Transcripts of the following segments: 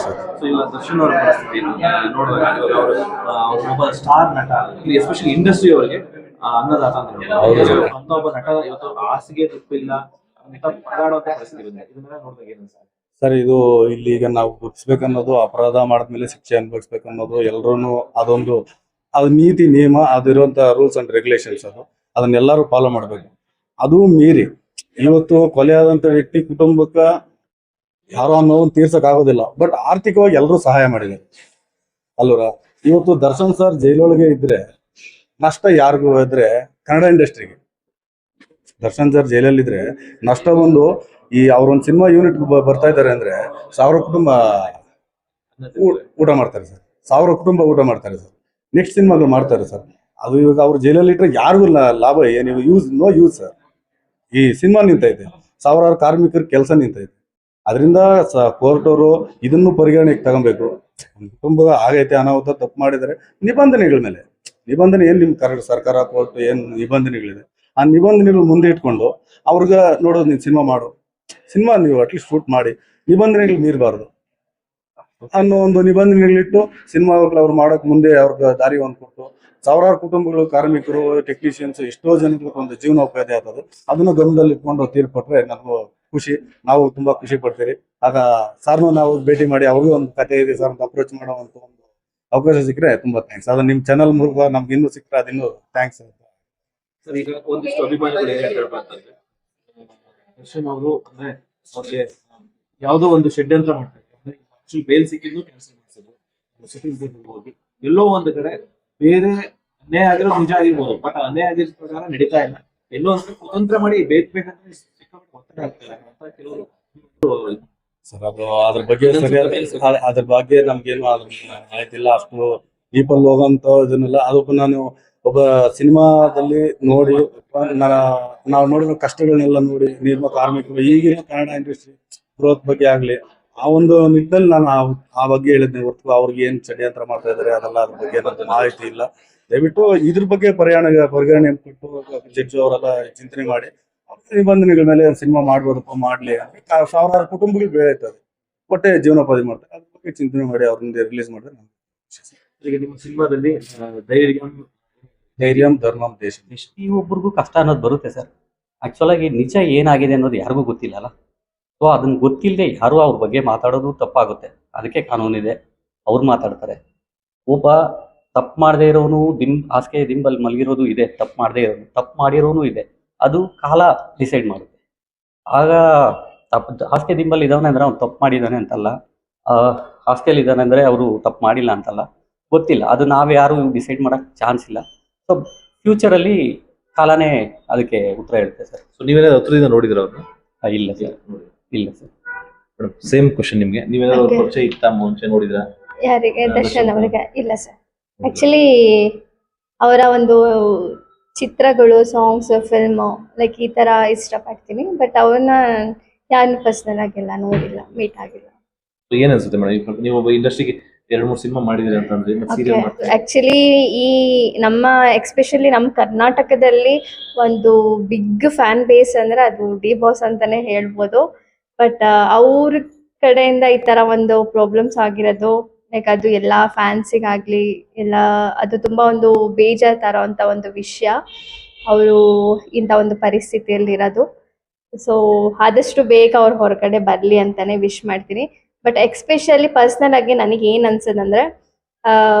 Sir. So ಈಗ ದರ್ಶನ್ ಅವರ ಪರಿಸ್ಥಿತಿ ನೋಡುವಾಗ ಇವಾಗ ಒಬ್ಬ ಸ್ಟಾರ್ ನಟ, ಎಸ್ಪೆಷಲಿ ಇಂಡಸ್ಟ್ರಿ ಅವರಿಗೆ ಅನ್ನದಾತ ಅಂತ ಹೇಳ್ಬೋದು. ಅಂತ ಒಬ್ಬ ನಟ ಇವತ್ತು ಹಾಸಿಗೆ ತಪ್ಪಿಲ್ಲ ನಟ ಪರದಾಡುವಂತ ಪರಿಸ್ಥಿತಿ ಇದೆ. ಇದನ್ನೆಲ್ಲ ನೋಡಿದಾಗ ಏನು ಸರ್? ಸರ್, ಇದು ಇಲ್ಲಿ ಈಗ ನಾವು ಗುರುತಿಸ್ಬೇಕನ್ನೋದು, ಅಪರಾಧ ಮಾಡಿದ್ಮೇಲೆ ಶಿಕ್ಷೆ ಅನುಭವಿಸ್ಬೇಕನ್ನೋದು ಎಲ್ಲರೂ ಅದು ನೀತಿ ನಿಯಮ, ಅದಿರುವಂತ ರೂಲ್ಸ್ ಅಂಡ್ ರೆಗ್ಯುಲೇಷನ್ಸ್, ಅದನ್ನೆಲ್ಲರೂ ಫಾಲೋ ಮಾಡಬೇಕು. ಅದು ಮೀರಿ ಇವತ್ತು ಕೊಲೆ ಆದಂತ ವ್ಯಕ್ತಿ ಕುಟುಂಬಕ್ಕೆ ಯಾರೋ ನೋವು ತೀರ್ಸಕ್ ಆಗೋದಿಲ್ಲ, ಬಟ್ ಆರ್ಥಿಕವಾಗಿ ಎಲ್ಲರೂ ಸಹಾಯ ಮಾಡಿದ್ದಾರೆ ಅಲ್ವರ. ಇವತ್ತು ದರ್ಶನ್ ಸರ್ ಜೈಲೊಳಗೆ ಇದ್ರೆ ನಷ್ಟ ಯಾರಿಗೂ ಇದ್ರೆ ಕನ್ನಡ ಇಂಡಸ್ಟ್ರಿಗೆ. ದರ್ಶನ್ ಸರ್ ಜೈಲಲ್ಲಿದ್ರೆ ನಷ್ಟ ಬಂದು ಈ ಅವ್ರೊಂದು ಸಿನಿಮಾ ಯೂನಿಟ್ ಬರ್ತಾ ಇದ್ದಾರೆ ಅಂದ್ರೆ 1000 ಕುಟುಂಬ ಊಟ ಮಾಡ್ತಾರೆ ಸರ್. 1000 ಕುಟುಂಬ ಊಟ ಮಾಡ್ತಾರೆ ಸರ್. ನೆಕ್ಸ್ಟ್ ಸಿನಿಮಾಗಳು ಮಾಡ್ತಾರೆ ಸರ್. ಅದು ಇವಾಗ ಅವ್ರು ಜೈಲಲ್ಲಿ ಇಟ್ರೆ ಯಾರಿಗೂ ಲಾಭ ಏನು, ನೋ ಯೂಸ್ ಸರ್. ಈ ಸಿನಿಮಾ ನಿಂತೈತೆ, ಸಾವಿರಾರು ಕಾರ್ಮಿಕರ ಕೆಲಸ ನಿಂತೈತೆ. ಅದರಿಂದ ಕೋರ್ಟ್ ಅವರು ಇದನ್ನು ಪರಿಗಣನೆಗೆ ತಗೊಬೇಕು. ಒಂದು ಕುಟುಂಬ ಆಗೈತೆ, ಅನಾಹುತ, ತಪ್ಪು ಮಾಡಿದರೆ ನಿಬಂಧನೆಗಳ ಮೇಲೆ, ನಿಬಂಧನೆ ಏನು ನಿಮ್ಮ ಸರ್ಕಾರ ಕೋರ್ಟ್ ಏನು ನಿಬಂಧನೆಗಳಿದೆ, ಆ ನಿಬಂಧನೆಗಳು ಮುಂದೆ ಇಟ್ಕೊಂಡು ಅವ್ರಿಗೆ ನೋಡೋದು, ನೀನು ಸಿನಿಮಾ ನೀವು ಅಟ್ಲೀಸ್ಟ್ ಶೂಟ್ ಮಾಡಿ, ನಿಬಂಧನೆಗಳು ಮೀರಬಾರ್ದು ಅನ್ನೋ ಒಂದು ನಿಬಂಧನೆಗಳಿಟ್ಟು ಸಿನಿಮಾಗಳು ಅವ್ರು ಮಾಡೋಕೆ ಮುಂದೆ ಅವ್ರಿಗೆ ದಾರಿ ಕೊಟ್ಟು ಸಾವಿರಾರು ಕುಟುಂಬಗಳು, ಕಾರ್ಮಿಕರು, ಟೆಕ್ನಿಷಿಯನ್ಸ್, ಎಷ್ಟೋ ಜನಕ್ಕೆ ಒಂದು ಜೀವನೋಪಾಧಿ ಆಗ್ತದೆ. ಅದನ್ನು ಗಮನದಲ್ಲಿ ಇಟ್ಕೊಂಡು ತೀರ್ಪು ಕೊಟ್ಟರೆ ನನಗೂ ಖುಷಿ, ನಾವು ತುಂಬಾ ಖುಷಿ ಪಡ್ತೀವಿ. ಆಗ ಸಾರ್ನು ನಾವು ಭೇಟಿ ಮಾಡಿ ಅವ್ರಿಗೂ ಒಂದು ಕಥೆ ಇದೆ ಸರ್ ಅಂತ ಅಪ್ರೋಚ್ ಮಾಡುವಂತ ಒಂದು ಅವಕಾಶ ಸಿಕ್ಕರೆ ತುಂಬಾ ಥ್ಯಾಂಕ್ಸ್. ಅದು ನಿಮ್ಮ ಚಾನಲ್ ಮೂಲಕ ನಮ್ಗೆ ಇನ್ನೂ ಸಿಕ್ಕರೆ ಅದಿನ್ನೂ ಥ್ಯಾಂಕ್ಸ್ ಸರ್. ಈಗ ಒಂದಿಷ್ಟು ಅಭಿಮಾನಿಗಳು ಏನ್ ಹೇಳ್ತಾರಪ್ಪ ಅಂತಂದ್ರೆ, ದರ್ಶನ್ ಅವರು ಅಂದ್ರೆ ಅವ್ರಿಗೆ ಯಾವುದೋ ಒಂದು ಷಡ್ಯಂತ್ರ ಮಾಡ್ತಾರೆ. ಆಕ್ಚುಲಿ ಬೇಲ್ ಸಿಕ್ಕಿದ್ದು ಕ್ಯಾನ್ಸಲ್ ಮಾಡಿಸಿದ್ರು, ಸುಪ್ರೀಂ ಕೋರ್ಟ್ ಹೋಗಿ ಎಲ್ಲೋ ಒಂದು ಕಡೆ ಬೇರೆ ಅನ್ಯಾಯ ಆಗಿರೋದು ನಿಜ ಆಗಿರ್ಬೋದು, ಬಟ್ ಅನ್ಯಾಯ ಆಗಿರೋ ಪ್ರಕಾರ ನಡೀತಾ ಇಲ್ಲ. ಎಲ್ಲೋ ಒಂದು ಕುತಂತ್ರ ಮಾಡಿ ಬೇಕಂದ್ರೆ ಒತ್ತಡ ಆಗ್ತಾರೆ ಅಂತ ಕೆಲವರು ಸರ್. ಅದು ಅದ್ರ ಬಗ್ಗೆ ನಮ್ಗೇನು ಆಯ್ತಿಲ್ಲ, ಅಷ್ಟು ಡೀಪಲ್ಲಿ ಹೋಗೋಂತ ಇದನ್ನೆಲ್ಲ. ಅದೊಬ್ಬ ನಾನು ಒಬ್ಬ ಸಿನಿಮಾದಲ್ಲಿ ನೋಡಿ, ನಾವು ನೋಡಿರೋ ಕಷ್ಟಗಳನ್ನೆಲ್ಲ ನೋಡಿ, ನಿರ್ಮಾಣ ಕಾರ್ಮಿಕರು, ಈಗಿನ ಕನ್ನಡ ಇಂಡಸ್ಟ್ರಿ ಗ್ರೋತ್ ಬಗ್ಗೆ ಆಗ್ಲಿ, ಆ ಒಂದು ನಿಟ್ಟಿನಲ್ಲಿ ನಾನು ಆ ಬಗ್ಗೆ ಹೇಳಿದ್ದೆ ಹೊರತು ಅವ್ರಿಗೆ ಏನ್ ಷಡ್ಯಂತ್ರ ಮಾಡ್ತಾ ಇದಾರೆ ಅದೆಲ್ಲ ಅದ್ರ ಬಗ್ಗೆ ನನಗೆ ಮಾಹಿತಿ ಇಲ್ಲ. ದಯವಿಟ್ಟು ಇದ್ರ ಬಗ್ಗೆ ಪರಿಗಣನೆ ಕೊಟ್ಟು ಜಡ್ಜ್ ಅವರೆಲ್ಲ ಚಿಂತನೆ ಮಾಡಿ ನಿಬಂಧನೆಗಳ ಮೇಲೆ ಸಿನಿಮಾ ಮಾಡ್ಬೋದಪ್ಪ, ಮಾಡ್ಲಿ. ಸಾವಿರಾರು ಕುಟುಂಬಗಳು ಬೆಳೆಯುತ್ತದೆ, ಹೊಟ್ಟೆ ಜೀವನೋಪಾಧಿ ಮಾಡ್ತಾರೆ. ಅದ್ರ ಬಗ್ಗೆ ಚಿಂತನೆ ಮಾಡಿ ಅವ್ರಿಂದ ರಿಲೀಸ್ ಮಾಡಿದ್ರೆ ಈಗ ನಿಮ್ಮ ಸಿನಿಮಾದಲ್ಲಿ ಧೈರ್ಯಂ ಧರ್ಮಂ ದೇಶ ಈ ಒಬ್ಬರಿಗೂ ಕಷ್ಟ ಅನ್ನೋದು ಬರುತ್ತೆ ಸರ್. ಆಕ್ಚುಲ್ ಆಗಿ ನಿಜ ಏನಾಗಿದೆ ಅನ್ನೋದು ಯಾರಿಗೂ ಗೊತ್ತಿಲ್ಲಲ್ಲ. ಸೊ ಅದನ್ನ ಗೊತ್ತಿಲ್ಲದೆ ಯಾರು ಅವ್ರ ಬಗ್ಗೆ ಮಾತಾಡೋದು ತಪ್ಪಾಗುತ್ತೆ. ಅದಕ್ಕೆ ಕಾನೂನಿದೆ, ಅವ್ರು ಮಾತಾಡ್ತಾರೆ. ಒಬ್ಬ ತಪ್ಪು ಮಾಡದೇ ಇರೋನು ಹಾಸಿಗೆ ದಿಂಬಲ್ಲಿ ಮಲಗಿರೋದು ಇದೆ, ತಪ್ಪು ಮಾಡದೇ ಇರೋನು, ತಪ್ಪು ಮಾಡಿರೋನು ಇದೆ. ಅದು ಕಾಲ ಡಿಸೈಡ್ ಮಾಡುತ್ತೆ. ಆಗ ಹಾಸಿಗೆ ದಿಂಬಲ್ಲಿ ಇದ್ದಾನೆ ಅಂದ್ರೆ ಅವ್ನು ತಪ್ಪು ಮಾಡಿದ್ದಾನೆ ಅಂತಲ್ಲ, ಹಾಸಿಗೆಯಲ್ಲಿ ಇದ್ದಾನೆ ಅಂದರೆ ಅವರು ತಪ್ಪು ಮಾಡಿಲ್ಲ ಅಂತಲ್ಲ, ಗೊತ್ತಿಲ್ಲ. ಅದು ನಾವ್ಯಾರು ಡಿಸೈಡ್ ಮಾಡೋಕ್ಕೆ ಚಾನ್ಸ್ ಇಲ್ಲ. ಸೊ ಫ್ಯೂಚರಲ್ಲಿ ಕಾಲನೇ ಅದಕ್ಕೆ ಉತ್ತರ ಹೇಳುತ್ತೆ ಸರ್. ಸೊ ನೀವೇನಾದ್ರು ಹತ್ರದಿಂದ ನೋಡಿದ್ರ ಅವ್ರನ್ನ? ಇಲ್ಲ ಸರ್, ಇಲ್ಲ ಸರ್. ಮೇಡಮ್, ಸೇಮ್ ಕ್ವಶನ್ ನಿಮ್ಗೆ. ನೀವೇನಾದ್ರು ಪರಿಚಯ ಇತ್ತಾ ಮುಂಚೆ ನೋಡಿದ್ರಾ? ಯಾರಿಗೆ? ದರ್ಶನ್ ಅವರಿಗೆ? ಇಲ್ಲ ಸರ್. ಆಕ್ಚುಲಿ ಅವರ ಒಂದು ಚಿತ್ರಗಳು, ಸಾಂಗ್ಸ್, ಫಿಲ್ಮು ಲೈಕ್ ಈ ತರ ಇಷ್ಟಪಡ್ತೀನಿ, ಬಟ್ ಅವ್ರನ್ನ ಯಾರನ್ನು ಪರ್ಸನಲ್ ಆಗಿಲ್ಲ ನೋಡಿಲ್ಲ, ಮೀಟ್ ಆಗಿಲ್ಲ. ಏನ್ ಅನ್ಸುತ್ತೆ ಮೇಡಮ್, ನೀವು ಒಬ್ಬ ಇಂಡಸ್ಟ್ರಿಗೆ 2-3 ಸಿನಿಮಾ ಮಾಡಿದಿರಿ ಅಂತಂದ್ರೆ, ಸೀರಿಯಲ್ ಮಾಡ್ತಾರೆ. ಆಕ್ಚುಲಿ ಈ ನಮ್ಮ ಎಕ್ಸ್ಪೆಷಲಿ ನಮ್ಮ ಕರ್ನಾಟಕದಲ್ಲಿ ಒಂದು ಬಿಗ್ ಫ್ಯಾನ್ ಬೇಸ್ ಅಂದ್ರೆ ಅದು ಡಿ ಬಾಸ್ ಅಂತಾನೆ ಹೇಳ್ಬೋದು. ಬಟ್ ಅವ್ರ ಕಡೆಯಿಂದ ಈ ತರ ಒಂದು ಪ್ರಾಬ್ಲಮ್ಸ್ ಆಗಿರೋದು, ಲೈಕ್ ಅದು ಎಲ್ಲ ಫ್ಯಾನ್ಸಿಗಾಗ್ಲಿ ಎಲ್ಲ ಅದು ತುಂಬಾ ಒಂದು ಬೇಜಾರ್ ತರೋ ಅಂತ ಒಂದು ವಿಷಯ. ಅವರು ಇಂಥ ಒಂದು ಪರಿಸ್ಥಿತಿಯಲ್ಲಿ ಇರೋದು. ಸೊ ಆದಷ್ಟು ಬೇಗ ಅವ್ರು ಹೊರಗಡೆ ಬರಲಿ ಅಂತಾನೆ ವಿಶ್ ಮಾಡ್ತೀನಿ. ಬಟ್ ಎಕ್ಸ್ಪೆಷಲಿ ಪರ್ಸ್ನಲ್ ಆಗಿ ನನಗೆ ಏನು ಅನ್ಸೋದಂದ್ರೆ,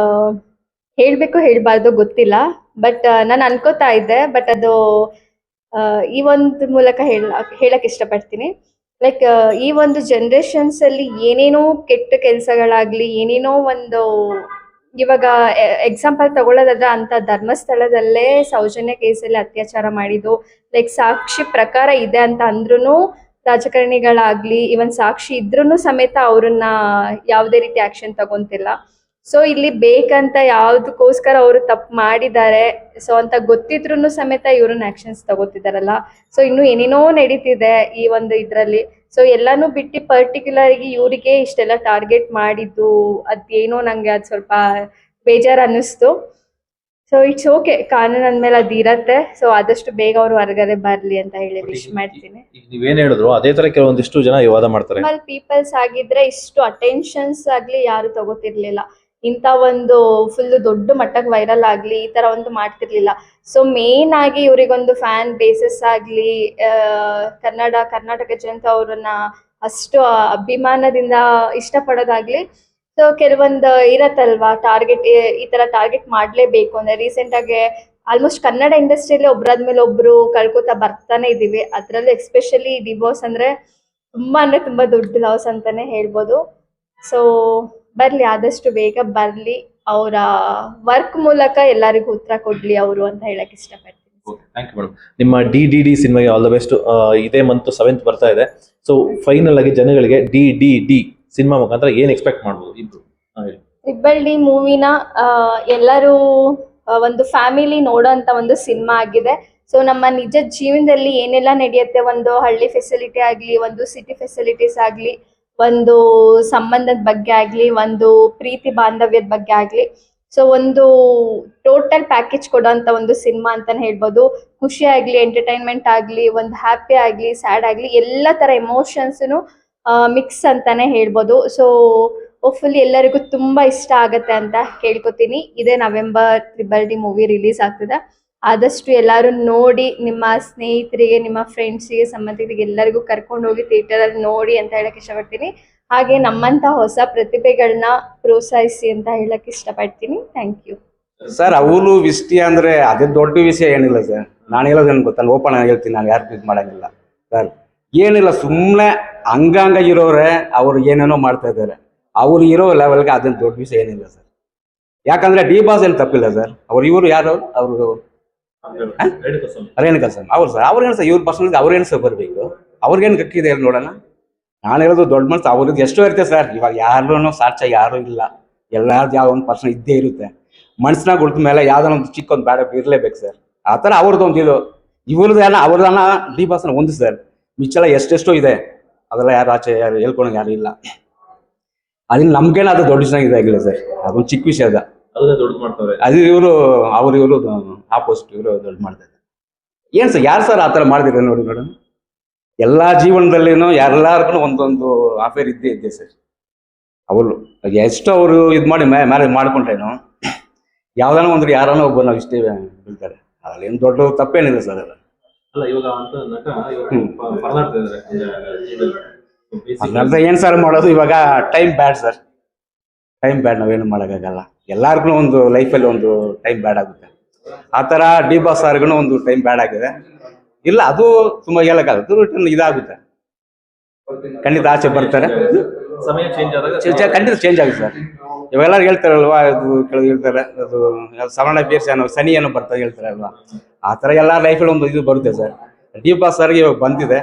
ಹೇಳಬೇಕು ಹೇಳಬಾರ್ದು ಗೊತ್ತಿಲ್ಲ, ಬಟ್ ನಾನು ಅನ್ಕೋತಾ ಇದ್ದೆ. ಬಟ್ ಅದು ಈ ಒಂದು ಮೂಲಕ ಹೇಳಕ್ಕೆ ಇಷ್ಟಪಡ್ತೀನಿ. ಲೈಕ್ ಈ ಒಂದು ಜನರೇಷನ್ಸ್ ಅಲ್ಲಿ ಏನೇನೋ ಕೆಟ್ಟ ಕೆಲಸಗಳಾಗ್ಲಿ, ಏನೇನೋ ಒಂದು ಇವಾಗ ಎಕ್ಸಾಂಪಲ್ ತಗೊಳ್ಳೋದಾದ್ರೆ ಅಂತ ಧರ್ಮಸ್ಥಳದಲ್ಲೇ ಸೌಜನ್ಯ ಕೇಸಲ್ಲಿ ಅತ್ಯಾಚಾರ ಮಾಡಿದ್ದು, ಲೈಕ್ ಸಾಕ್ಷಿ ಪ್ರಕಾರ ಇದೆ ಅಂತ ಅಂದ್ರೂ ರಾಜಕಾರಣಿಗಳಾಗ್ಲಿ ಇವನ್ ಸಾಕ್ಷಿ ಇದ್ರೂ ಸಮೇತ ಅವ್ರನ್ನ ಯಾವುದೇ ರೀತಿ ಆಕ್ಷನ್ ತಗೊಂತಿಲ್ಲ. ಸೊ ಇಲ್ಲಿ ಬೇಕಂತ ಯಾವ್ದಕ್ಕೋಸ್ಕರ ಅವರು ತಪ್ಪು ಮಾಡಿದ್ದಾರೆ ಸೊ ಅಂತ ಗೊತ್ತಿದ್ರು ಸಮೇತ ಇವ್ರನ್ನ ಆಕ್ಷನ್ಸ್ ತಗೋತಿದಾರಲ್ಲ. ಸೊ ಇನ್ನು ಏನೇನೋ ನಡೀತಿದೆ ಈ ಒಂದು ಇದ್ರಲ್ಲಿ. ಸೊ ಎಲ್ಲಾನು ಬಿಟ್ಟು ಪರ್ಟಿಕ್ಯುಲರ್ ಆಗಿ ಇವರಿಗೆ ಇಷ್ಟೆಲ್ಲ ಟಾರ್ಗೆಟ್ ಮಾಡಿದ್ದು ಅದೇನೋ ನಂಗೆ ಅದು ಸ್ವಲ್ಪ ಬೇಜಾರು ಅನ್ನಿಸ್ತು. ಸೊ ಇಟ್ಸ್ ಓಕೆ, ಕಾನೂನು ಅಂದ್ಮೇಲೆ ಅದು ಇರತ್ತೆ. ಸೊ ಆದಷ್ಟು ಬೇಗ ಅವ್ರು ಹೊರಗಡೆ ಬರ್ಲಿ ಅಂತ ಹೇಳಿ ವಿಶ್ ಮಾಡ್ತೀನಿ. ಈಗ ನೀವೇನ್ ಹೇಳಿದ್ರು ಅದೇ ತರ ಕೆಲವೊಂದಿಷ್ಟು ಜನ ಈ ವಾದ ಮಾಡ್ತಾರೆ. ನಾರ್ಮಲ್ ಪೀಪಲ್ಸ್ ಆಗಿದ್ರೆ ಇಷ್ಟು ಅಟೆನ್ಷನ್ಸ್ ಆಗ್ಲಿ ಯಾರು ತಗೋತಿರ್ಲಿಲ್ಲ, ಇಂಥ ಒಂದು ಫುಲ್ ದೊಡ್ಡ ಮಟ್ಟಕ್ಕೆ ವೈರಲ್ ಆಗ್ಲಿ ಈ ತರ ಒಂದು ಮಾಡ್ತಿರ್ಲಿಲ್ಲ. ಸೊ ಮೇನ್ ಆಗಿ ಇವರಿಗೊಂದು ಫ್ಯಾನ್ ಬೇಸಸ್ ಆಗ್ಲಿ, ಕರ್ನಾಟಕ ಜನತೆ ಅವ್ರನ್ನ ಅಷ್ಟು ಅಭಿಮಾನದಿಂದ ಇಷ್ಟಪಡೋದಾಗ್ಲಿ. ಸೊ ಕೆಲವೊಂದು ಇರತ್ತಲ್ವಾ ಟಾರ್ಗೆಟ್, ಈ ತರ ಟಾರ್ಗೆಟ್ ಮಾಡ್ಲೇಬೇಕು ಅಂದ್ರೆ ರೀಸೆಂಟ್ ಆಗಿ ಆಲ್ಮೋಸ್ಟ್ ಕನ್ನಡ ಇಂಡಸ್ಟ್ರಿಯಲ್ಲಿ ಒಬ್ರಾದ್ಮೇಲೆ ಒಬ್ರು ಕಳ್ಕೊತಾ ಬರ್ತಾನೆ ಇದೀವಿ. ಅದ್ರಲ್ಲೂ ಎಸ್ಪೆಷಲಿ ಡಿವೋರ್ಸ್ ಅಂದ್ರೆ ತುಂಬಾ ದೊಡ್ಡ ಲಾಸ್ ಅಂತಾನೆ ಹೇಳ್ಬೋದು. ಸೊ ಬರ್ಲಿ, ಆದಷ್ಟು ಬೇಗ ಬರ್ಲಿ, ಅವರ ವರ್ಕ್ ಮೂಲಕ ಎಲ್ಲರಿಗೂ ಉತ್ತರ ಕೊಡ್ಲಿ ಅವರು ಅಂತ ಹೇಳಕ್ ಇಷ್ಟಪಡ್ತೀನಿ. Thank you madam. ನಿಮ್ಮ ಡಿ ಸಿನಿಮಾಗೆ ಆಲ್ ದ ಬೆಸ್ಟ್. ಇದೇ ಮಂತ್ 7th ಬರ್ತಾ ಇದೆ. ಸೊ ಫೈನಲ್ ಆಗಿ ಜನಗಳಿಗೆ ಡಿ ಸಿನಿಮಾ ಮುಖಾಂತರ ಏನ್ ಎಕ್ಸ್ಪೆಕ್ಟ್ ಮಾಡ್ಬೋದು ಇಬ್ರು? ಟ್ರಿಬಲ್ ಡಿ ಮೂವಿನ ಎಲ್ಲರೂ ಒಂದು ಫ್ಯಾಮಿಲಿ ನೋಡೋಂಥ ಒಂದು ಸಿನಿಮಾ ಆಗಿದೆ. ಸೊ ನಮ್ಮ ನಿಜ ಜೀವನದಲ್ಲಿ ಏನೆಲ್ಲ ನಡೆಯುತ್ತೆ, ಒಂದು ಹಳ್ಳಿ ಫೆಸಿಲಿಟಿ ಆಗಲಿ, ಒಂದು ಸಿಟಿ ಫೆಸಿಲಿಟೀಸ್ ಆಗಲಿ, ಒಂದು ಸಂಬಂಧದ ಬಗ್ಗೆ ಆಗಲಿ, ಒಂದು ಪ್ರೀತಿ ಬಾಂಧವ್ಯದ ಬಗ್ಗೆ ಆಗಲಿ, ಸೊ ಒಂದು ಟೋಟಲ್ ಪ್ಯಾಕೇಜ್ ಕೊಡೋಂಥ ಒಂದು ಸಿನಿಮಾ ಅಂತಾನೆ ಹೇಳ್ಬೋದು. ಖುಷಿ ಆಗಲಿ, ಎಂಟರ್ಟೈನ್ಮೆಂಟ್ ಆಗಲಿ, ಒಂದು ಹ್ಯಾಪಿ ಆಗಲಿ, ಸ್ಯಾಡ್ ಆಗಲಿ, ಎಲ್ಲ ಥರ ಎಮೋಷನ್ಸ್ನು ಮಿಕ್ಸ್ ಅಂತಾನೆ ಹೇಳ್ಬೋದು. ಸೊ ಹೋಪ್ಫುಲಿ ಎಲ್ಲರಿಗೂ ತುಂಬ ಇಷ್ಟ ಆಗತ್ತೆ ಅಂತ ಕೇಳ್ಕೊತೀನಿ. ಇದೇ November triple D movie release ಆಗ್ತದೆ. ಆದಷ್ಟು ಎಲ್ಲರೂ ನೋಡಿ, ನಿಮ್ಮ ಸ್ನೇಹಿತರಿಗೆ, ನಿಮ್ಮ ಫ್ರೆಂಡ್ಸಿಗೆ, ಸಂಬಂಧಿಕರಿಗೆ ಎಲ್ಲರಿಗೂ ಕರ್ಕೊಂಡು ಹೋಗಿ ಥಿಯೇಟರಲ್ಲಿ ನೋಡಿ ಅಂತ ಹೇಳಕ್ ಇಷ್ಟಪಡ್ತೀನಿ. ಹಾಗೆ ನಮ್ಮಂಥ ಹೊಸ ಪ್ರತಿಭೆಗಳನ್ನ ಪ್ರೋತ್ಸಾಹಿಸಿ ಅಂತ ಹೇಳಕ್ ಇಷ್ಟಪಡ್ತೀನಿ. Thank you sir. ಅವರು ವಿಷಯ ಅಂದ್ರೆ ಅದೇ ದೊಡ್ಡ ವಿಷಯ ಏನಿಲ್ಲ ಸರ್. ನಾನು ಹೇಳೋದೇನು ಗೊತ್ತಲ್ಲ, ಓಪನ್ ಆಗಿ ಹೇಳ್ತೀನಿ, ನಾನು ಯಾರು ಇದು ಮಾಡಂಗಿಲ್ಲ ಸರ್. ಏನಿಲ್ಲ, ಸುಮ್ಮನೆ ಹಂಗಂಗ ಇರೋರೆ ಅವ್ರು ಏನೇನೋ ಮಾಡ್ತಾ ಇದ್ದಾರೆ. ಅವ್ರು ಇರೋ ಲೆವೆಲ್ಗೆ ಅದೇನು ದೊಡ್ಡ ವಿಷಯ ಏನಿಲ್ಲ ಸರ್. ಯಾಕಂದ್ರೆ ಡಿ ಬಾಸ್ ಏನು ತಪ್ಪಿಲ್ಲ ಸರ್. ಇವರು ಯಾರು, ಅವರು ರೇಣುಕಾ ಸರ್, ಅವ್ರು ಸರ್ ಅವ್ರೇನು ಸರ್, ಇವ್ರ ಪರ್ಸನಲ್ ಅವ್ರೇನು ಸರ್ ಬರಬೇಕು, ಅವ್ರಿಗೇನು ಗಕ್ಕಿದೆ ಹೇಳಿ ನೋಡೋಣ. ನಾನು ಹೇಳೋದು ದೊಡ್ಡ ಮನಸ್ಸು ಅವ್ರದ್ದು ಎಷ್ಟೋ ಇರುತ್ತೆ ಸರ್. ಇವಾಗ ಯಾರೂ ಸಾಕ್ಷ್ಯ ಯಾರೂ ಇಲ್ಲ, ಎಲ್ಲಾರ್ದು ಯಾವ ಒಂದು ಪರ್ಸನ್ ಇದ್ದೇ ಇರುತ್ತೆ. ಮನ್ಸಿನಾಗ ಉಳಿದ ಮೇಲೆ ಯಾವ್ದೋ ಒಂದು ಚಿಕ್ಕ ಒಂದು ಬ್ಯಾಡ ಇರಲೇಬೇಕು ಸರ್. ಆ ಥರ ಅವ್ರದ್ದು ಒಂದು ಇದು, ಇವ್ರದ್ದು ಅವ್ರದನ್ನ ಡಿ ಬಾಸ್ನ ಒಂದು ಸರ್. ಮಿಚ್ಚೆಲ್ಲ ಎಷ್ಟೆಷ್ಟೋ ಇದೆ, ಅದೆಲ್ಲ ಯಾರು ಆಚೆ ಯಾರು ಹೇಳ್ಕೊಳಂಗೆ ಯಾರು ಇಲ್ಲ. ಅದನ್ನ ನಮ್ಗೇನ ಅದು ದೊಡ್ಡ ವಿಷಯ ಇದಾಗಿಲ್ಲ ಸರ್. ಅದೊಂದು ಚಿಕ್ಕ ವಿಷಯ ಅದ, ಅದು ಇವರು ಆಪೋಸಿಟ್ ಇವರು ದೊಡ್ಡ ಮಾಡ್ತಾರೆ. ಏನ್ ಸರ್, ಯಾರು ಸರ್ ಆ ಥರ ಮಾಡಿದಿರ ನೋಡಿ ಮೇಡಮ್. ಎಲ್ಲ ಜೀವನದಲ್ಲಿನೂ ಎಲ್ಲಾರ್ಗು ಒಂದೊಂದು ಅಫೇರ್ ಇದ್ದೇ ಇದ್ದೆ ಸರ್. ಅವರು ಎಷ್ಟು ಅವರು ಇದು ಮಾಡಿ ಮ್ಯಾರೇಜ್ ಮಾಡ್ಕೊಂಡ್ರೇನು, ಯಾವ್ದಾನ ಒಂದು ಯಾರನ್ನ ಒಬ್ಬ ನಾವು ಇಷ್ಟೇ ಹೇಳ್ತಾರೆ. ಅದ್ರಲ್ಲಿ ಏನು ದೊಡ್ಡ ತಪ್ಪೇನಿದೆ ಸರ್. ಅಲ್ಲ ಅದ್ರಂತ ಏನ್ ಸರ್ ಮಾಡೋದು, ಇವಾಗ ಟೈಮ್ ಬ್ಯಾಡ್ ಸರ್. ಟೈಮ್ ಬ್ಯಾಡ್, ನಾವೇನು ಮಾಡೋಕ್ಕಾಗಲ್ಲ. ಎಲ್ಲಾರ್ಗು ಒಂದು ಲೈಫಲ್ಲಿ ಒಂದು ಟೈಮ್ ಬ್ಯಾಡ್ ಆಗುತ್ತೆ. ಆ ಥರ ಡಿ ಬಾಸ್ ಅವ್ರಿಗೂ ಒಂದು ಟೈಮ್ ಬ್ಯಾಡ್ ಆಗಿದೆ. ಇಲ್ಲ, ಅದು ತುಂಬಾ ಹೇಳಕ್ಕಾಗುತ್ತೆ, ಇದಾಗುತ್ತೆ. ಖಂಡಿತ ಆಚೆ ಬರ್ತಾರೆ, ಖಂಡಿತ ಚೇಂಜ್ ಆಗುತ್ತೆ ಸರ್. ಇವೆಲ್ಲರೂ ಹೇಳ್ತಾರಲ್ವಾ, ಅದು ಕೆಲವು ಹೇಳ್ತಾರೆ, ಅದು ಸವರ್ಣ ಪೀರ್ಸ್ ಏನೋ ಶನಿ ಏನೋ ಬರ್ತಾರೆ ಹೇಳ್ತಾರೆ ಅಲ್ವಾ. ಆ ಥರ ಎಲ್ಲ ಲೈಫಲ್ಲಿ ಒಂದು ಇದು ಬರುತ್ತೆ ಸರ್. ಡಿ ಬಾಸ್ ಸರ್ಗೆ ಇವಾಗ ಬಂದಿದೆ.